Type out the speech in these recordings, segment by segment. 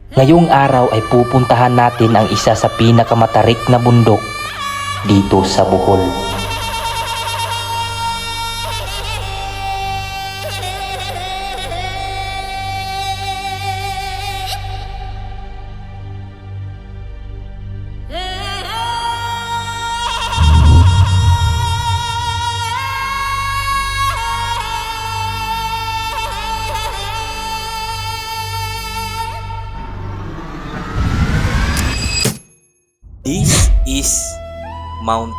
Ngayong araw ay pupuntahan natin ang isa sa pinakamatarik na bundok dito sa Bohol. This is Mount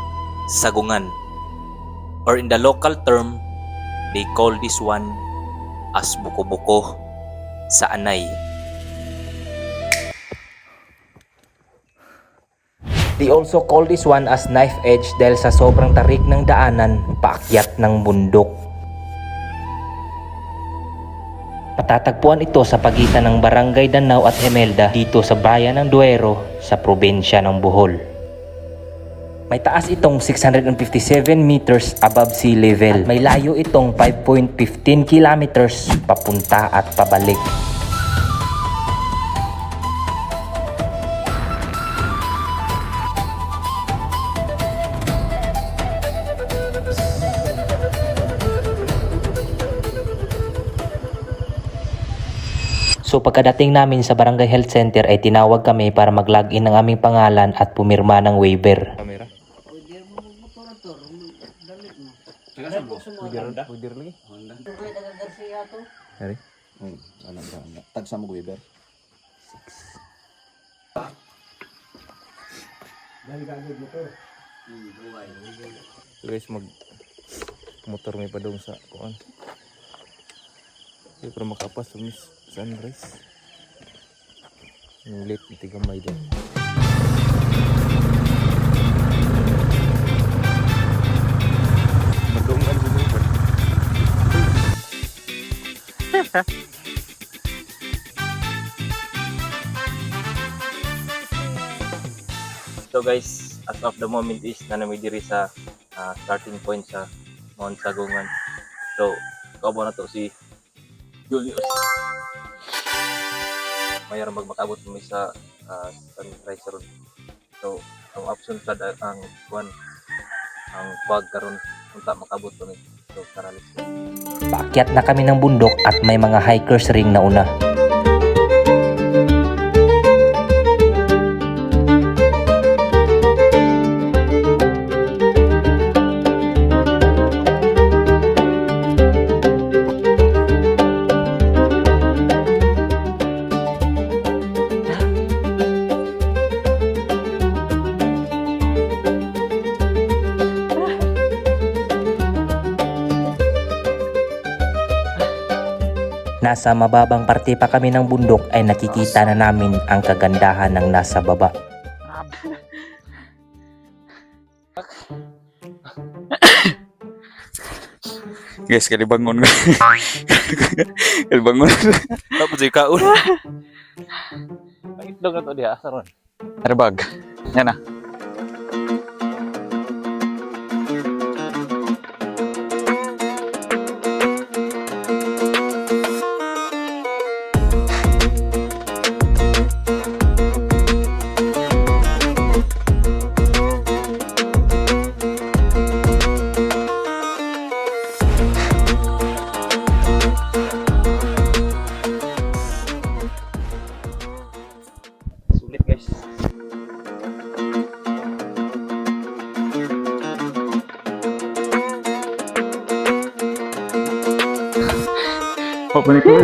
Sagungan, or in the local term, they call this one as Buko-Buko sa Anay. They also call this one as knife edge dahil sa sobrang tarik ng daanan paakyat ng bundok. Matatagpuan ito sa pagitan ng Barangay Danau at Imelda dito sa bayan ng Duero sa probinsya ng Bohol. May taas itong 657 meters above sea level at may layo itong 5.15 kilometers papunta at pabalik. So pagkadating namin sa Barangay Health Center ay tinawag kami para mag-login ng aming pangalan at pumirma ng waiver. Kamera. Pwede lagi. Hari. Alam ba? Tagsa mo Weber. Guys, motor may padong sa kuan. Di para makapas sa sunrise. Yung late, tigamay din. Madungan din ito. So guys, as of the moment is na nami diri sa starting point sa Mount Sagungan. So, kaubo na to si Julius. Mayroon magmakabot kami sa sunrise road. So, ang option sa ang pag karon unta makabot kami. So, tara let's go. Paakyat na kami ng bundok at may mga hikers ring na una. Nasa mababang parte pa kami ng bundok ay nakikita na namin ang kagandahan ng nasa baba. Guys, kalibangon ko. Kalibangon. Tapos ikaon. Ang itlog na to diha saron. Arbag. Yan na. Sulit guys. Papanik ko.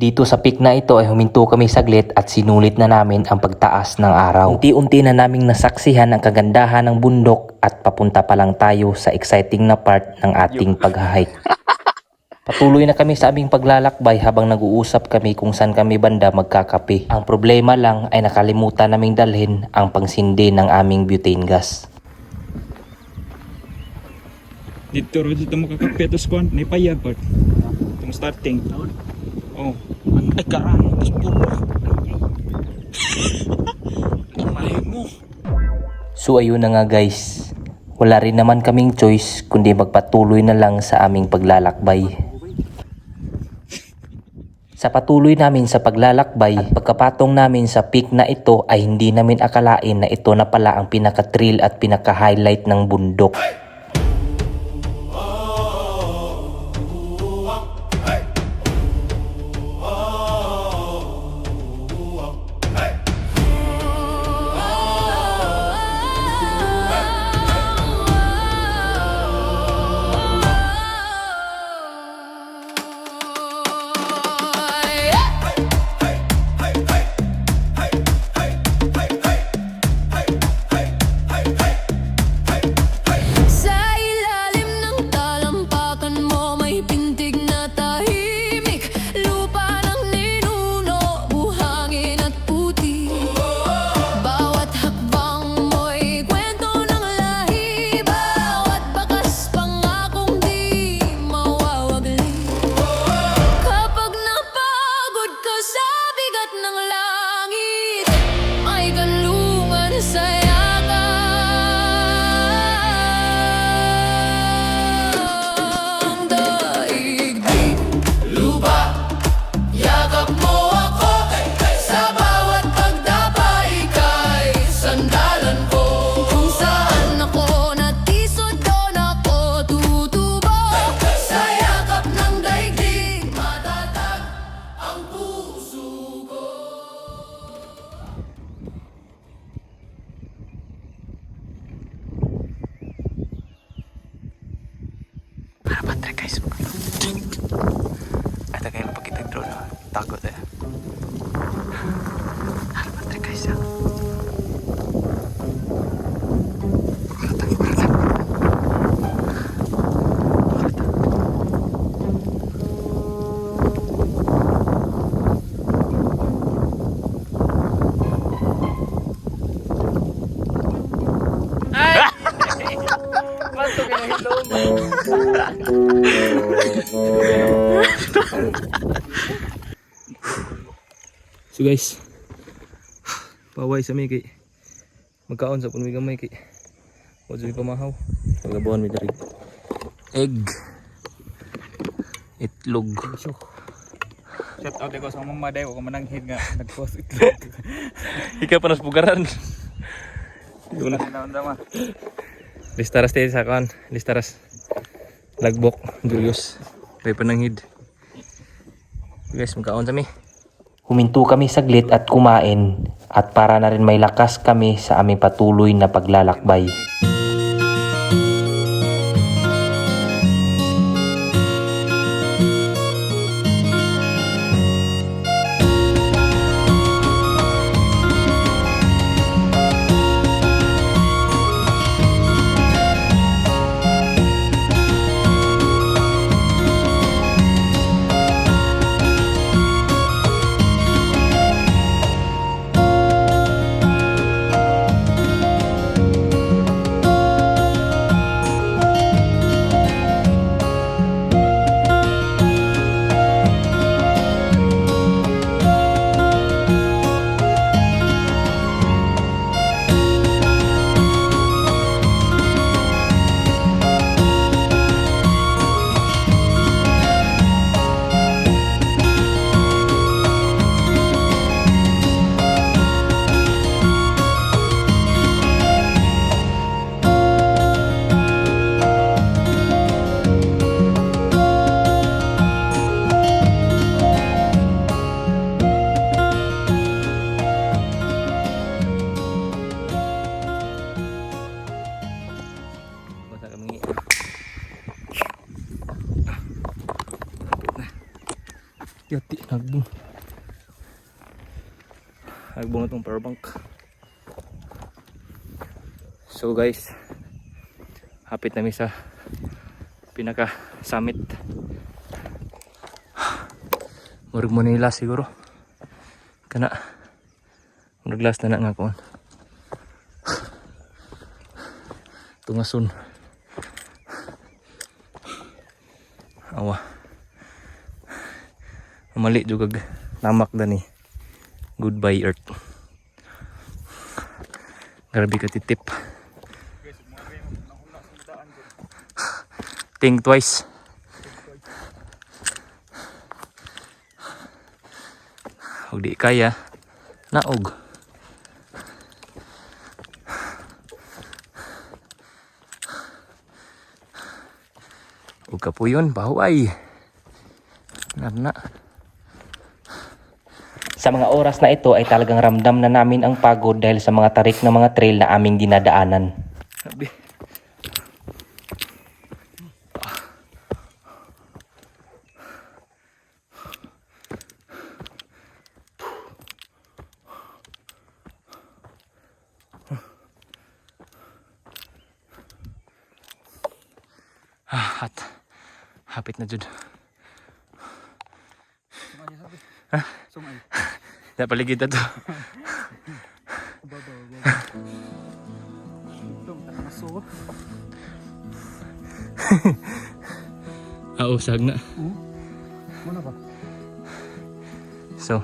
Dito sa peak na ito ay huminto kami saglit at sinulit na namin ang pagtaas ng araw. Unti-unti na naming nasaksihan ang kagandahan ng bundok at papunta pa lang tayo sa exciting na part ng ating pag-hike. Patuloy na kami sa aming paglalakbay habang nag-uusap kami kung saan kami banda magkakape. Ang problema lang ay nakalimutan naming dalhin ang pangsindi ng aming butane gas. Dito rin dito makakape ito squad, naipayag part. Itong starting. Oh. Ay karang, puro. Ay mahay mo. So ayun na nga guys, wala rin naman kaming choice kundi magpatuloy na lang sa aming paglalakbay. Sa patuloy namin sa paglalakbay at pagkapatong namin sa peak na ito ay hindi namin akalain na ito na pala ang pinaka-thrill at pinaka-highlight ng bundok. Sa ilalim ng talampakan mo may pintig na tahimik, lupa ng ninuno, buhangin at puti. Bawat hakbang mo'y kwento ng lahi, bawat bakas pangakong di mawawagli. Kapag napagod ka sa bigat ng langit, may kanlungan sa daigdig. Lupa, yakap mo ako, sa bawat pagdapa ika'y sandalan ko. Kung saan ako natisod, doon ako tutubo. Sa yakap ng daigdig, matatag ang puso ko. Patay guys. Ada kayo pag kita drone. Takot eh. Patay guys ya. So guys, paway sa Miki. Magkaon sa punwi gamay kay. O sa pamahaw. Paglabuhan mi diri. Egg. Itlog. Shout out ko sa mama day ko mananghid nga nag-post ito. Ika panas pugaran. Yun na ma. Listaras tayo sa kan. Listaras. Lagbok. Julius. May pananghid. So guys, magkaon sa mi. Huminto kami saglit at kumain at para na rin may lakas kami sa aming patuloy na paglalakbay. Yati, nagbong. Nagbong itong power bank. So guys, hapit namin sa pinaka summit. Murag mo nila siguro. Kana. Murag last na nga kon. Tungason. Awa. Mali juga namak da ni. Goodbye Earth. Grabe ka titip. Think twice. Huwag di kaya. Naog. Huwag ka po yun. Bahuay. Narna. Sa mga oras na ito ay talagang ramdam na namin ang pagod dahil sa mga tarik ng mga trail na aming dinadaanan. Sabi. Hat. Hapit na jud. Sumay. Na paligid na to. Babaw. Itong takamaso. Usag na. Mana ba? So,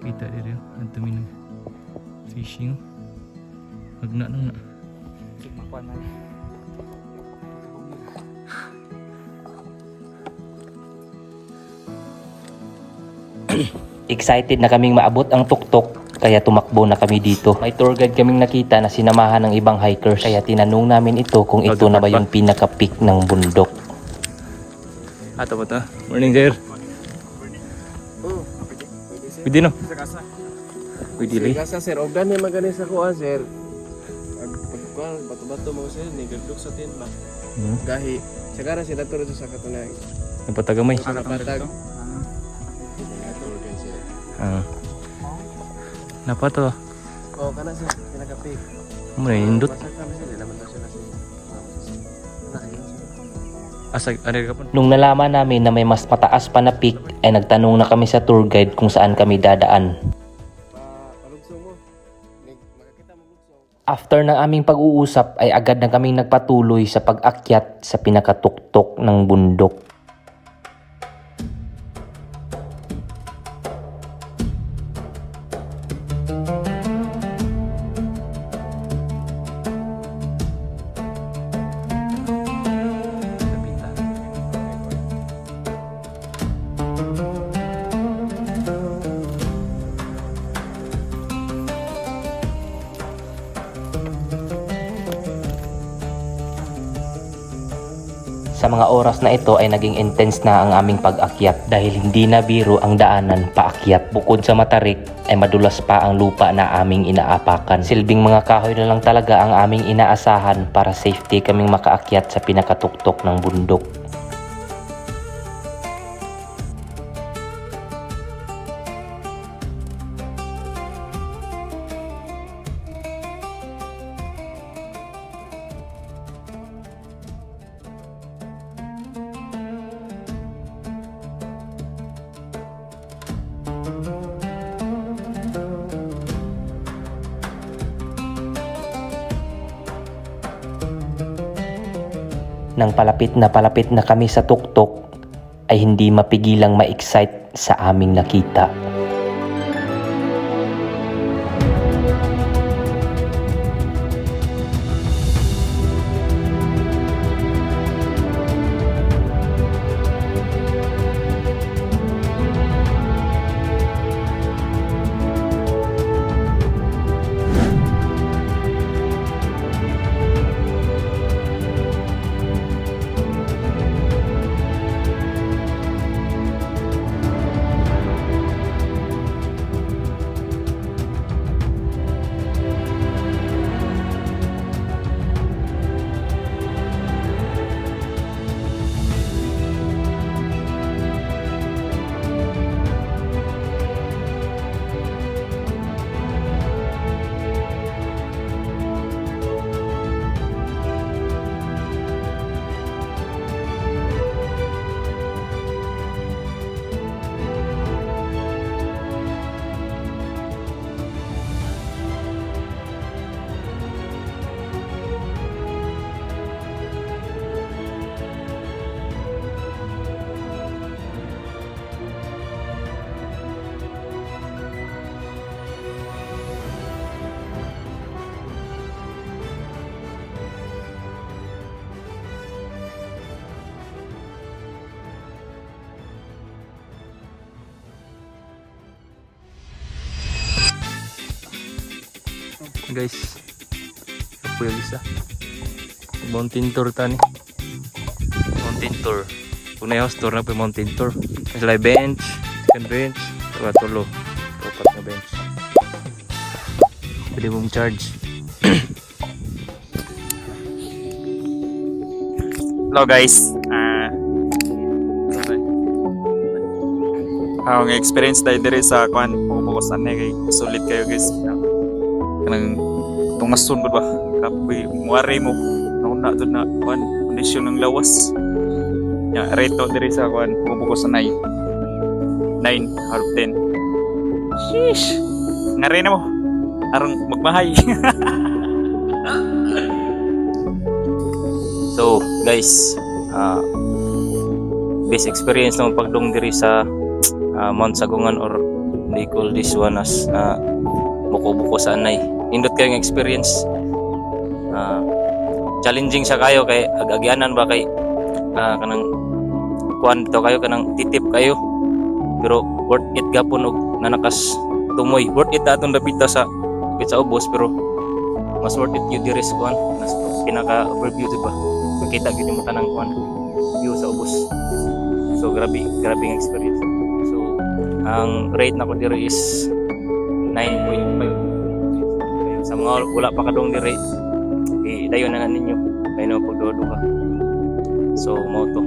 kita diri ang dumi ng fishing. Agna na na. Makuha na. Excited na kaming maabot ang tuktok kaya tumakbo na kami dito. May tour guide kaming nakita na sinamahan ng ibang hikers kaya tinanong namin ito kung ito na ba yung pinaka-peak ng bundok. Ato ba to? Morning, sir. Pwede no? Sa kasa. Pwede Sir, rin. kasa sir, og dani magani sa kuha sir. Pagkuhan, bato-bato mo sir, nigardok sa tent ba? Gahi. Sagara sila turo sa katunay. Napatagamay. Sa kapatag. Napa to? Oh, kana sir, kinakapi. Muna indot. Masakta na sir, naman daw sila sir. Asag, ano ka po? Nung nalaman namin na may mas mataas pa na peak ay nagtanong na kami sa tour guide kung saan kami dadaan. Palugsong mo. Makakita mo lugsong. After ng aming pag-uusap ay agad na kaming nagpatuloy sa pag-akyat sa pinakatuktok ng bundok. Sa mga oras na ito ay naging intense na ang aming pag-akyat dahil hindi na biro ang daanan paakyat. Bukod sa matarik ay madulas pa ang lupa na aming inaapakan. Silbing mga kahoy na lang talaga ang aming inaasahan para safety kaming makaakyat sa pinakatuktok ng bundok. Nang palapit na kami sa tuktok, ay hindi mapigilang ma-excite sa aming nakita. Guys, ako yung isa. Mountain tour ta ni. Mountain tour. Kung na house tour na po mountain tour. Sila bench, second bench, tulo. Apat na bench. Pwede mong charge. Hello guys. Ang experience dahil diri sa kuan pupukusan na kay sulit kayo guys. Kanang tungason ba? Kapoy muari mo. Nauna dun na kuan kondisyon ng lawas. Ya reto diri sa kuan pupukusan na 9 out of 10. Sheesh. Ngari na mo. Arang magmahay. So, guys, best experience ng pagdong diri sa Mount Sagungan, or they call this one as buko-buko sa anay. Indot kayong experience. Challenging siya kayo kay ag-agyanan ba kay kanang kuan to kayo kanang titip kayo. Pero worth it gapon og nanakas tumoy. Worth it atong dapita sa ubos, pero mas worth it yun diri sa kuan. Mas pinaka-overview diba? Makita gyud mo tanang kuan view sa ubos. So grabe ang experience. So ang rate nako diri is 9.5. Sa mga wala pa kadong diri, dayon na ninyo kay no pagduha. So mo to.